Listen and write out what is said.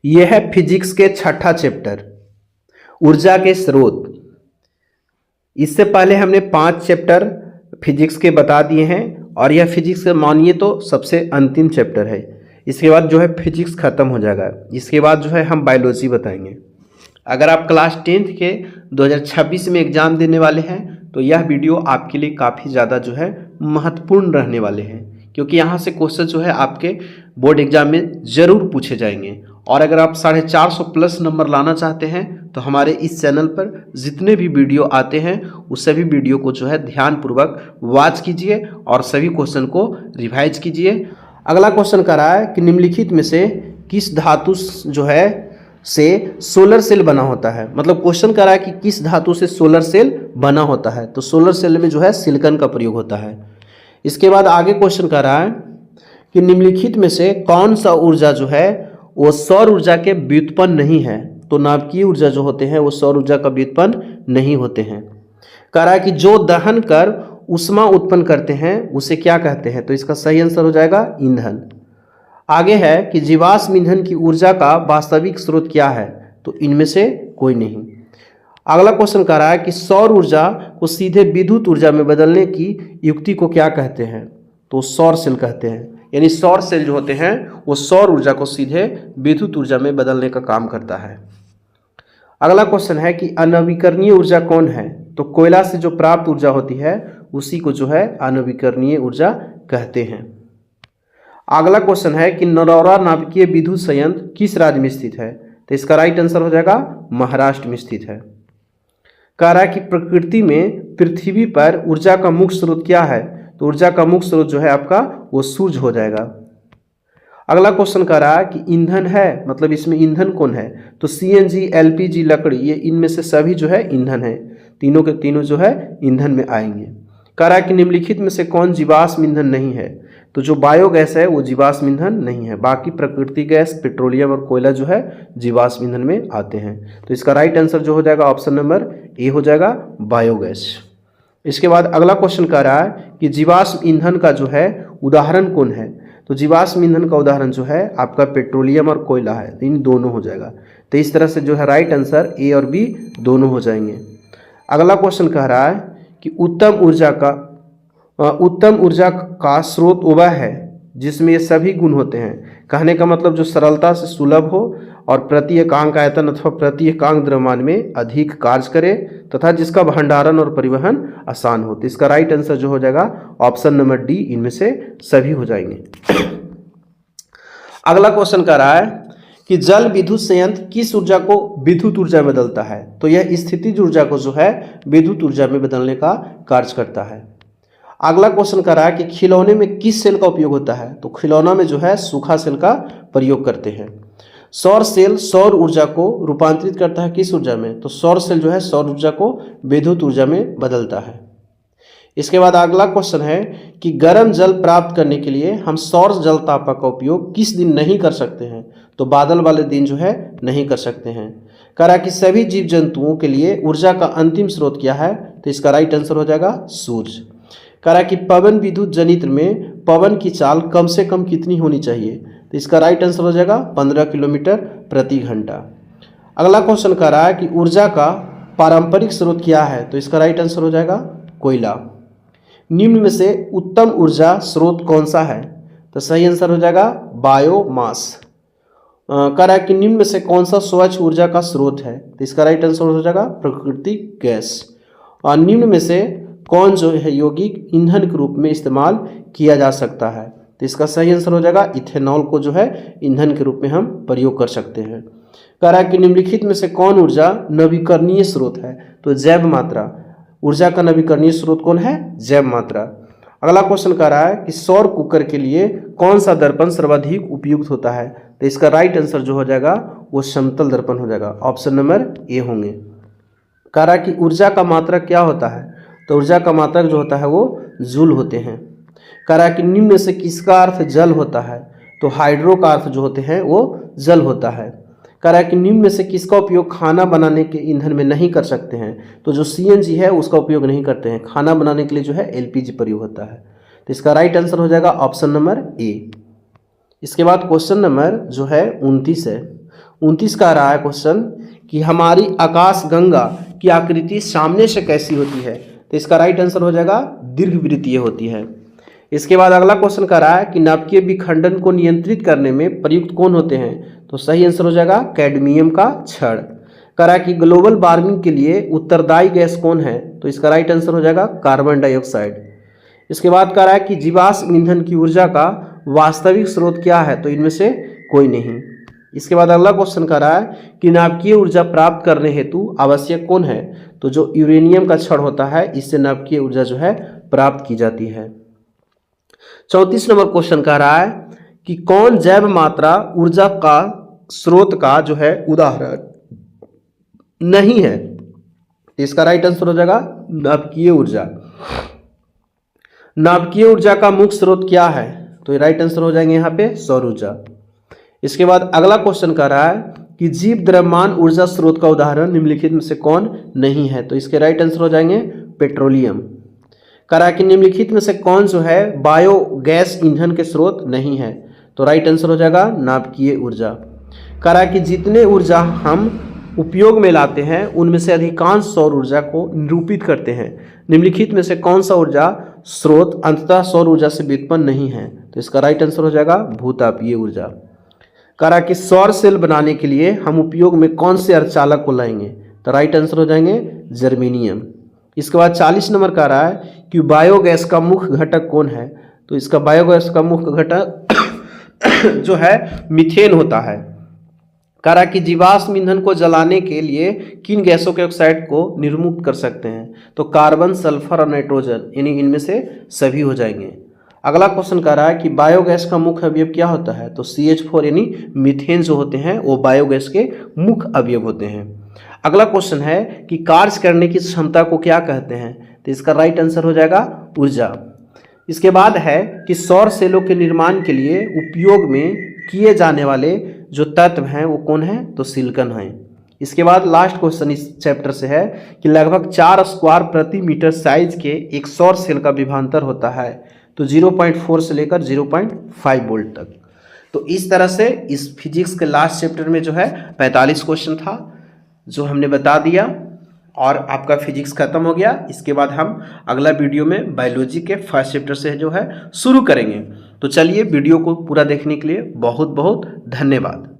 यह है फिजिक्स के छठा चैप्टर, ऊर्जा के स्रोत। इससे पहले हमने 5 चैप्टर फिजिक्स के बता दिए हैं और यह फिजिक्स का मानिए तो सबसे अंतिम चैप्टर है। इसके बाद जो है फिजिक्स खत्म हो जाएगा। इसके बाद जो है हम बायोलॉजी बताएंगे। अगर आप क्लास 10th के 2026 में एग्जाम देने वाले हैं तो यह वीडियो आपके लिए काफ़ी ज़्यादा जो है महत्वपूर्ण रहने वाले हैं, क्योंकि यहाँ से क्वेश्चन जो है आपके बोर्ड एग्जाम में ज़रूर पूछे जाएंगे। और अगर आप 450 प्लस नंबर लाना चाहते हैं तो हमारे इस चैनल पर जितने भी वीडियो आते हैं उस सभी वीडियो को जो है ध्यानपूर्वक वॉच कीजिए और सभी क्वेश्चन को रिवाइज कीजिए। अगला क्वेश्चन कर रहा है कि निम्नलिखित में से किस धातु जो है से सोलर सेल बना होता है। मतलब क्वेश्चन कर रहा है कि किस धातु से सोलर सेल बना होता है, तो सोलर सेल में जो है सिलिकॉन का प्रयोग होता है। इसके बाद आगे क्वेश्चन कर रहा है कि निम्नलिखित में से कौन सा ऊर्जा जो है वो सौर ऊर्जा के व्युत्पन्न नहीं है। तो नाभिकीय ऊर्जा जो होते हैं वो सौर ऊर्जा का व्युत्पन्न नहीं होते हैं। कह रहा है कि जो दहन कर ऊष्मा उत्पन्न करते हैं उसे क्या कहते हैं, तो इसका सही आंसर हो जाएगा ईंधन। आगे है कि जीवाश्म ईंधन की ऊर्जा का वास्तविक स्रोत क्या है, तो इनमें से कोई नहीं। अगला क्वेश्चन कह रहा है कि सौर ऊर्जा को सीधे विद्युत ऊर्जा में बदलने की युक्ति को क्या कहते हैं, तो सौर सेल कहते हैं। यानी सौर सेल जो होते हैं वो सौर ऊर्जा को सीधे विद्युत ऊर्जा में बदलने का काम करता है। अगला क्वेश्चन है कि अनवीकरणीय ऊर्जा कौन है, तो कोयला से जो प्राप्त ऊर्जा होती है उसी को जो है अनवीकरणीय ऊर्जा कहते हैं। अगला क्वेश्चन है कि नरौरा नाभिकीय विद्युत संयंत्र किस राज्य में स्थित है, तो इसका राइट आंसर हो जाएगा महाराष्ट्र में स्थित है। कह रहा है कि प्रकृति में पृथ्वी पर ऊर्जा का मुख्य स्रोत क्या है, तो ऊर्जा का मुख्य स्रोत जो है आपका वो सूर्य हो जाएगा। अगला क्वेश्चन कह रहा है कि ईंधन है, मतलब इसमें ईंधन कौन है, तो सीएनजी, एलपीजी, लकड़ी, ये इनमें से सभी जो है ईंधन है। तीनों के तीनों जो है ईंधन में आएंगे। कह रहा है कि निम्नलिखित में से कौन जीवाश्म ईंधन नहीं है, तो जो बायोगैस है वो जीवाश्म ईंधन नहीं है। बाकी प्राकृतिक गैस, पेट्रोलियम और कोयला जो है जीवाश्म ईंधन में आते हैं। तो इसका राइट आंसर जो हो जाएगा ऑप्शन नंबर ए हो जाएगा बायोगैस। इसके बाद अगला क्वेश्चन कह रहा है कि जीवाश्म ईंधन का जो है उदाहरण कौन है, तो जीवाश्म ईंधन का उदाहरण जो है आपका पेट्रोलियम और कोयला है। तो इन दोनों हो जाएगा। तो इस तरह से जो है राइट आंसर ए और बी दोनों हो जाएंगे। अगला क्वेश्चन कह रहा है कि उत्तम ऊर्जा का स्रोत वह है जिसमें ये सभी गुण होते हैं। कहने का मतलब जो सरलता से सुलभ हो और प्रति एकांक आयतन अथवा प्रति एकांक द्रव्यमान में अधिक कार्य करे तथा जिसका भंडारण और परिवहन आसान हो। तो इसका राइट आंसर जो हो जाएगा ऑप्शन नंबर डी, इनमें से सभी हो जाएंगे। अगला क्वेश्चन कह रहा है कि जल विद्युत संयंत्र किस ऊर्जा को विद्युत ऊर्जा में बदलता है, तो यह स्थितिज ऊर्जा को जो है विद्युत ऊर्जा में बदलने का कार्य करता है। अगला क्वेश्चन कर रहा है कि खिलौने में किस सेल का उपयोग होता है, तो खिलौना में जो है सूखा सेल का प्रयोग करते हैं। सौर सेल सौर ऊर्जा को रूपांतरित करता है किस ऊर्जा में, तो सौर सेल जो है सौर ऊर्जा को विद्युत ऊर्जा में बदलता है। इसके बाद अगला क्वेश्चन है कि गर्म जल प्राप्त करने के लिए हम सौर जल तापक का उपयोग किस दिन नहीं कर सकते हैं, तो बादल वाले दिन जो है नहीं कर सकते हैं। कह रहा कि सभी जीव जंतुओं के लिए ऊर्जा का अंतिम स्रोत क्या है, तो इसका राइट आंसर हो जाएगा सूर्य। कह रहा कि पवन विद्युत जनित्र में पवन की चाल कम से कम कितनी होनी चाहिए, तो इसका राइट आंसर हो जाएगा 15 किलोमीटर प्रति घंटा। अगला क्वेश्चन कह रहा है कि ऊर्जा का पारंपरिक स्रोत क्या है, तो इसका राइट आंसर हो जाएगा कोयला। निम्न में से उत्तम ऊर्जा स्रोत कौन सा है, तो सही आंसर हो जाएगा बायोमास। कह रहा है कि निम्न में से कौन सा स्वच्छ ऊर्जा का स्रोत है, तो इसका राइट आंसर हो जाएगा प्राकृतिक गैस। और निम्न में से कौन जो है यौगिक ईंधन के रूप में इस्तेमाल किया जा सकता है, तो इसका सही आंसर हो जाएगा इथेनॉल को जो है ईंधन के रूप में हम प्रयोग कर सकते हैं। कह रहा है कि निम्नलिखित में से कौन ऊर्जा नवीकरणीय स्रोत है, तो जैव मात्रा। ऊर्जा का नवीकरणीय स्रोत कौन है, जैव मात्रा। अगला क्वेश्चन कह रहा है कि सौर कुकर के लिए कौन सा दर्पण सर्वाधिक उपयुक्त होता है, तो इसका राइट आंसर जो हो जाएगा वो समतल दर्पण हो जाएगा, ऑप्शन नंबर ए होंगे। कह रहा है कि ऊर्जा का मात्रक क्या होता है, तो ऊर्जा का मात्रक जो होता है वो जूल होते हैं। कह रहा है कि निम्न में से किसका अर्थ जल होता है, तो हाइड्रो का अर्थ जो होते हैं वो जल होता है। कह रहा है कि निम्न में से किसका उपयोग खाना बनाने के ईंधन में नहीं कर सकते हैं, तो जो सीएनजी है उसका उपयोग नहीं करते हैं। खाना बनाने के लिए जो है एलपीजी प्रयोग होता है। तो इसका राइट आंसर हो जाएगा ऑप्शन नंबर ए। इसके बाद क्वेश्चन नंबर जो है 29 है। 29 का रहा है क्वेश्चन कि हमारी आकाश गंगा की आकृति सामने से कैसी होती है, तो इसका राइट आंसर हो जाएगा दीर्घवृत्तीय होती है। इसके बाद अगला क्वेश्चन का रहा है कि नाभिकीय विखंडन को नियंत्रित करने में प्रयुक्त कौन होते हैं, तो सही आंसर हो जाएगा कैडमियम का छड़। कह रहा है कि ग्लोबल वार्मिंग के लिए उत्तरदायी गैस कौन है, तो इसका राइट आंसर हो जाएगा कार्बन डाइऑक्साइड। इसके बाद कह रहा है कि जीवाश्म ईंधन की ऊर्जा का वास्तविक स्रोत क्या है, तो इनमें से कोई नहीं। इसके बाद अगला क्वेश्चन कर रहा है कि नाभिकीय ऊर्जा प्राप्त करने हेतु आवश्यक कौन है, तो जो यूरेनियम का छड़ होता है इससे नाभिकीय ऊर्जा जो है प्राप्त की जाती है। 34 नंबर क्वेश्चन कह रहा है कि कौन जैव मात्रा ऊर्जा का स्रोत का जो है उदाहरण नहीं है, इसका राइट आंसर हो जाएगा नाभिकीय ऊर्जा। नाभिकीय ऊर्जा का मुख्य स्रोत क्या है, तो ये राइट आंसर हो जाएंगे यहाँ पे सौर ऊर्जा। इसके बाद अगला क्वेश्चन कर रहा है कि जीव द्रव्यमान ऊर्जा स्रोत का उदाहरण निम्नलिखित में से कौन नहीं है, तो इसके राइट आंसर हो जाएंगे पेट्रोलियम। कह रहा है कि निम्नलिखित में से कौन जो है बायोगैस ईंधन के स्रोत नहीं है, तो राइट आंसर हो जाएगा नाभिकीय ऊर्जा। कह रहा है कि जितने ऊर्जा हम उपयोग में लाते हैं उनमें से अधिकांश सौर ऊर्जा को निरूपित करते हैं, निम्नलिखित में से कौन सा ऊर्जा स्रोत अंततः सौर ऊर्जा से व्युत्पन्न नहीं है, तो इसका राइट आंसर हो जाएगा भूतापीय ऊर्जा। कह रहा कि सौर सेल बनाने के लिए हम उपयोग में कौन से अर्धचालक को लाएंगे, तो राइट आंसर हो जाएंगे जर्मेनियम। इसके बाद 40 नंबर कह रहा है कि बायोगैस का मुख्य घटक कौन है, तो इसका बायोगैस का मुख्य घटक जो है मीथेन होता है। कह रहा कि जीवाश्म ईंधन को जलाने के लिए किन गैसों के ऑक्साइड को निर्मुक्त कर सकते हैं, तो कार्बन, सल्फर और नाइट्रोजन, यानी इनमें से सभी हो जाएंगे। अगला क्वेश्चन कह रहा है कि बायोगैस का मुख्य अवयव क्या होता है, तो CH4 यानी मीथेन जो होते हैं वो बायोगैस के मुख्य अवयव होते हैं। अगला क्वेश्चन है कि कार्य करने की क्षमता को क्या कहते हैं, तो इसका राइट आंसर हो जाएगा ऊर्जा। इसके बाद है कि सौर सेलों के निर्माण के लिए उपयोग में किए जाने वाले जो तत्व हैं वो कौन है, तो सिलिकॉन है। इसके बाद लास्ट क्वेश्चन इस चैप्टर से है कि लगभग 4 स्क्वायर प्रति मीटर साइज के एक सौर सेल का विभवांतर होता है, तो 0.4 से लेकर 0.5 वोल्ट तक। तो इस तरह से इस फिजिक्स के लास्ट चैप्टर में जो है 45 क्वेश्चन था जो हमने बता दिया और आपका फिजिक्स खत्म हो गया। इसके बाद हम अगला वीडियो में बायोलॉजी के फर्स्ट चैप्टर से जो है शुरू करेंगे। तो चलिए, वीडियो को पूरा देखने के लिए बहुत बहुत धन्यवाद।